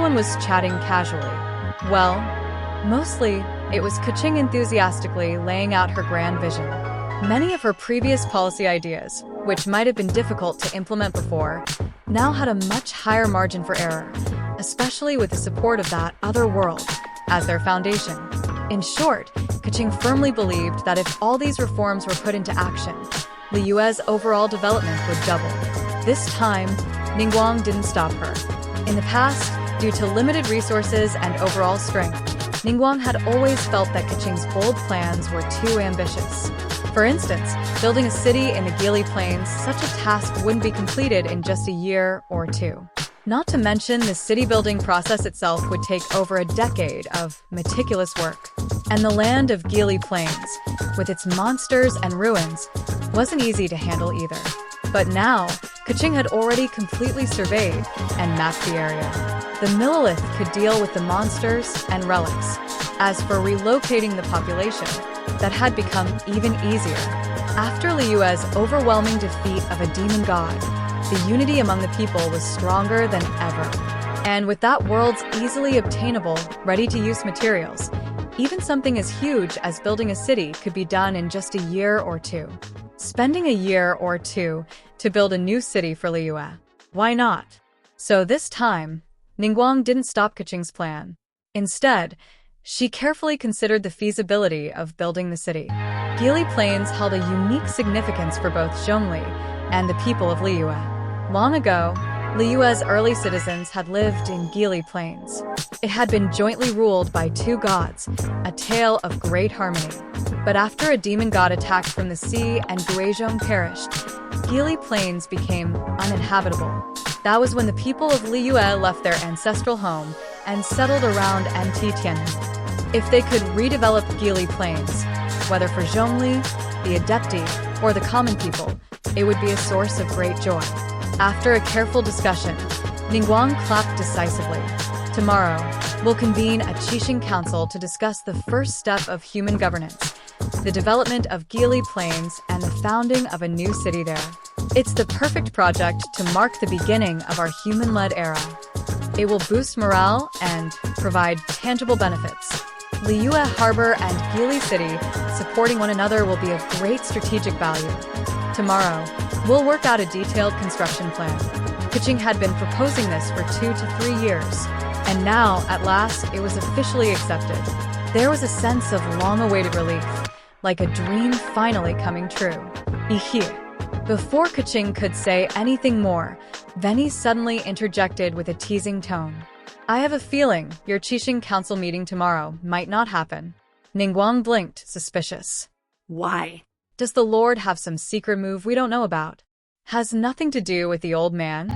everyone was chatting casually. Well, mostly, it was Keqing enthusiastically laying out her grand vision. Many of her previous policy ideas, which might have been difficult to implement before, now had a much higher margin for error, especially with the support of that other world as their foundation. In short, Keqing firmly believed that if all these reforms were put into action, Liyue's overall development would double. This time, Ningguang didn't stop her. In the past, due to limited resources and overall strength, Ningguang had always felt that Keqing's bold plans were too ambitious. For instance, building a city in the Gili Plains, such a task wouldn't be completed in just a year or two. Not to mention, the city-building process itself would take over a decade of meticulous work. And the land of Gili Plains, with its monsters and ruins, wasn't easy to handle either. But now, Keqing had already completely surveyed and mapped the area. The Millilith could deal with the monsters and relics. As for relocating the population, that had become even easier. After Liyue's overwhelming defeat of a demon god, the unity among the people was stronger than ever. And with that world's easily obtainable, ready-to-use materials, even something as huge as building a city could be done in just a year or two. Spending a year or two to build a new city for Liyue. Why not? So this time, Ningguang didn't stop Keqing's plan. Instead, she carefully considered the feasibility of building the city. Gili Plains held a unique significance for both Zhongli and the people of Liyue. Long ago, Liyue's early citizens had lived in Gili Plains. It had been jointly ruled by two gods, a tale of great harmony. But after a demon god attacked from the sea and Guizhong perished, Gili Plains became uninhabitable. That was when the people of Liyue left their ancestral home and settled around Tianhe. If they could redevelop Gili Plains, whether for Zhongli, the Adepti, or the common people, it would be a source of great joy. After a careful discussion, Ningguang clapped decisively. Tomorrow, we'll convene a Qixing Council to discuss the first step of human governance, the development of Gili Plains and the founding of a new city there. It's the perfect project to mark the beginning of our human-led era. It will boost morale and provide tangible benefits. Liyue Harbor and Gili City supporting one another will be of great strategic value. Tomorrow, we'll work out a detailed construction plan. Keqing had been proposing this for 2 to 3 years, and now, at last, it was officially accepted. There was a sense of long-awaited relief, like a dream finally coming true. Hehe. Before Keqing could say anything more, Venti suddenly interjected with a teasing tone. I have a feeling your Qixing Council meeting tomorrow might not happen. Ningguang blinked, suspicious. Why? Does the Lord have some secret move we don't know about? Has nothing to do with the old man?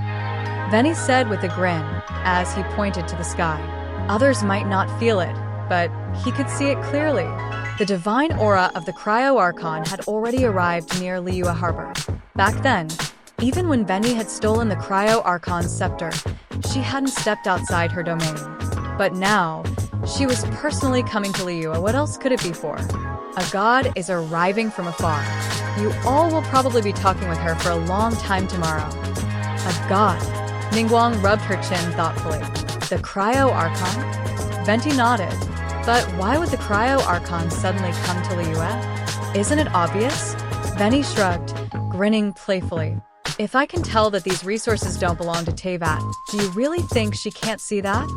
Venti said with a grin, as he pointed to the sky. Others might not feel it, but he could see it clearly. The divine aura of the Cryo Archon had already arrived near Liyue Harbor. Back then, even when Venti had stolen the Cryo Archon's scepter, she hadn't stepped outside her domain. But now, she was personally coming to Liyue. What else could it be for? A god is arriving from afar. You all will probably be talking with her for a long time tomorrow. A god. Ningguang rubbed her chin thoughtfully. The Cryo Archon? Venti nodded. But why would the Cryo Archon suddenly come to Liyue? Isn't it obvious? Venti shrugged, grinning playfully. If I can tell that these resources don't belong to Teyvat, do you really think she can't see that?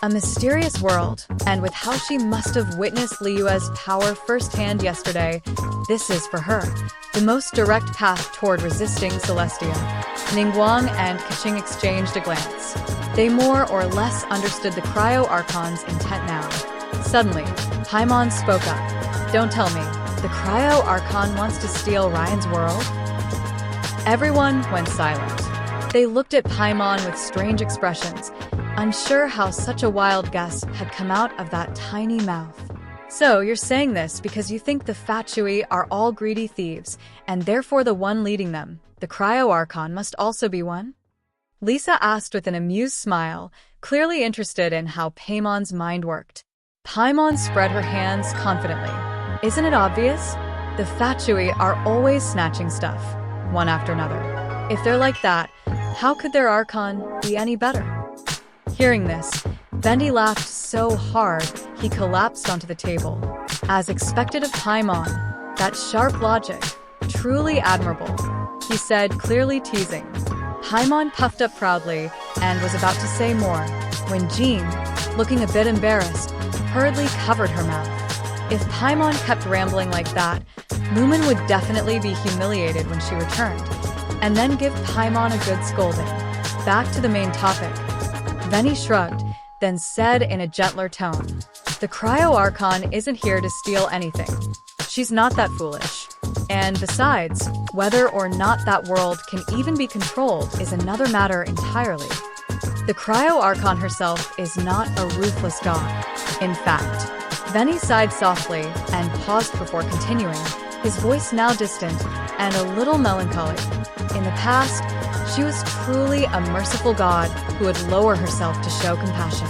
A mysterious world, and with how she must have witnessed Liyue's power firsthand yesterday, this is for her the most direct path toward resisting Celestia. Ningguang and Keqing exchanged a glance. They more or less understood the Cryo Archon's intent now. Suddenly, Paimon spoke up. Don't tell me, the Cryo Archon wants to steal Ryen's world? Everyone went silent. They looked at Paimon with strange expressions, unsure how such a wild guess had come out of that tiny mouth. So you're saying this because you think the Fatui are all greedy thieves, and therefore the one leading them, the Cryo Archon, must also be one? Lisa asked with an amused smile, clearly interested in how Paimon's mind worked. Paimon spread her hands confidently. Isn't it obvious? The Fatui are always snatching stuff, one after another. If they're like that, how could their Archon be any better? Hearing this, Venti laughed so hard, he collapsed onto the table. As expected of Paimon, that sharp logic, truly admirable, he said, clearly teasing. Paimon puffed up proudly and was about to say more, when Jean, looking a bit embarrassed, hurriedly covered her mouth. If Paimon kept rambling like that, Lumen would definitely be humiliated when she returned, and then give Paimon a good scolding. Back to the main topic. Venti shrugged, then said in a gentler tone, "The Cryo Archon isn't here to steal anything. She's not that foolish. And besides, whether or not that world can even be controlled is another matter entirely. The Cryo Archon herself is not a ruthless god. In fact," Venti sighed softly and paused before continuing, his voice now distant and a little melancholy. "In the past, she was truly a merciful god who would lower herself to show compassion.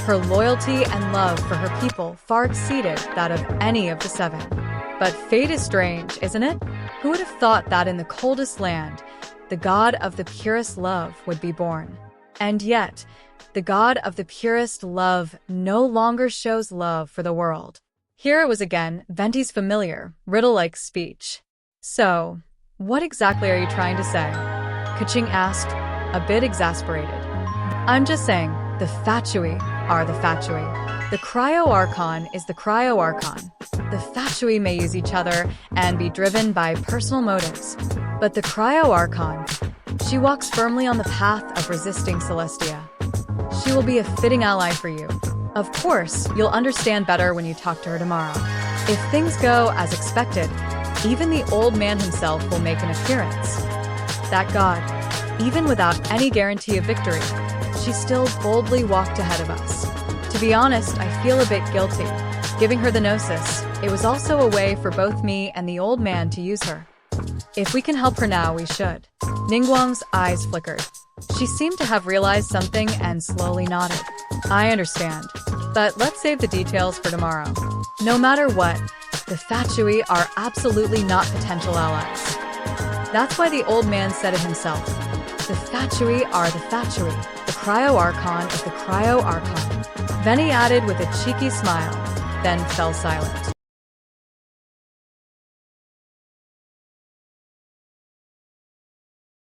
Her loyalty and love for her people far exceeded that of any of the seven. But fate is strange, isn't it? Who would have thought that in the coldest land, the god of the purest love would be born? And yet, the god of the purest love no longer shows love for the world." Here it was again, Venti's familiar, riddle-like speech. "So, what exactly are you trying to say?" Keqing asked, a bit exasperated. "I'm just saying, the Fatui are the Fatui. The Cryo Archon is the Cryo Archon. The Fatui may use each other and be driven by personal motives. But the Cryo Archon, she walks firmly on the path of resisting Celestia. She will be a fitting ally for you. Of course, you'll understand better when you talk to her tomorrow. If things go as expected, even the old man himself will make an appearance. That god, even without any guarantee of victory, she still boldly walked ahead of us. To be honest, I feel a bit guilty. Giving her the Gnosis, it was also a way for both me and the old man to use her. If we can help her now, we should." Ningguang's eyes flickered. She seemed to have realized something and slowly nodded. "I understand. But let's save the details for tomorrow. No matter what, the Fatui are absolutely not potential allies. That's why the old man said it himself. The Fatui are the Fatui. The Cryo Archon is the Cryo Archon." Venti added with a cheeky smile, then fell silent.